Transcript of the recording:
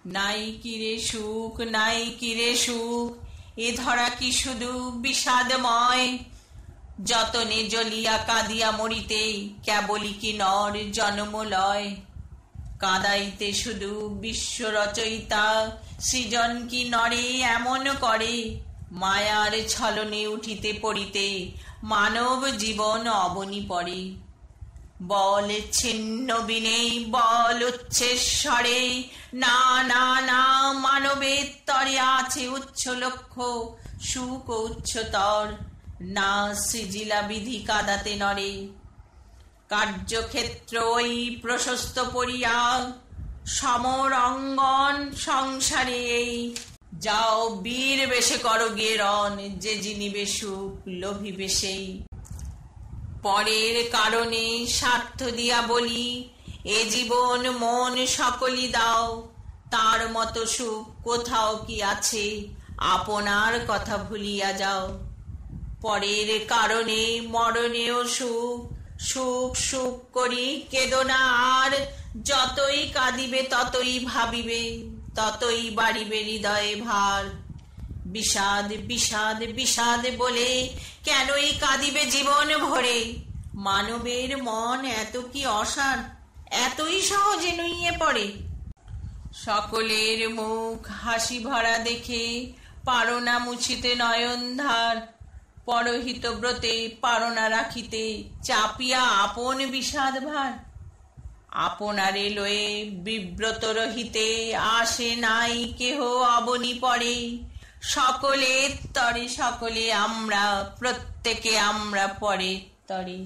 নাই কিরে সুখ, নাই কিরে সুখ, এ ধরা কি শুধু বিষাদময়। যতনে জ্বলিয়া কাঁদিয়া মরিতে, কেবলই কি নর জন্মলয়। কাঁদাইতে শুধু বিশ্ব রচয়িতা, সৃজন কি নরে এমন করে। মায়ার ছলনে উঠিতে পড়িতে, মানব জীবন অবনী পড়ে। বল ছিন্ন বিনে, বল উচ্ছেশ্বরে, না না না, মানবের তরে আছে উচ্চ লক্ষ্য, সুখ উচ্চতর। না সৃজিলা বিধি কাদাতে নরে, কার্যক্ষেত্র ওই প্রশস্ত পড়িয়া। সমর অঙ্গন সংসারে এই, যাও বীর বেশে করো গিয়ে রণ, যে জিনিবে সুখ লোভিবে সেই। পরের কারণে স্বার্থ দিয়া বলি, এ জীবন মন সকলই দাও। তার মতো সুখ কোথাও কি আছে, আপনার কথা ভুলিয়া যাও। পরের কারণে মরণেও সুখ, সুখ সুখ করি কেদো না আর। যতই কাঁদিবে ততই ভাবিবে, ততই বাড়িবে হৃদয়ে ভার। বিষাদ বিষাদ বিষাদ বলে, কেনই কাঁদিবে জীবন ভরে। মানবের মন এত কি অসার, এতই সহজে নুইয়ে পড়ে। সকলের মুখ হাসি ভরা দেখে, পারো না মুছিতে নয়ন ধার। পরহিত ব্রতে পারো না রাখিতে, চাপিয়া আপন বিষাদ ভার। আপনারে লয়ে বিব্রত রহিতে, আসে নাই কেহ অবনী পড়ে। সকলের তরে সকলে আমরা, প্রত্যেকে আমরা পরের তরে।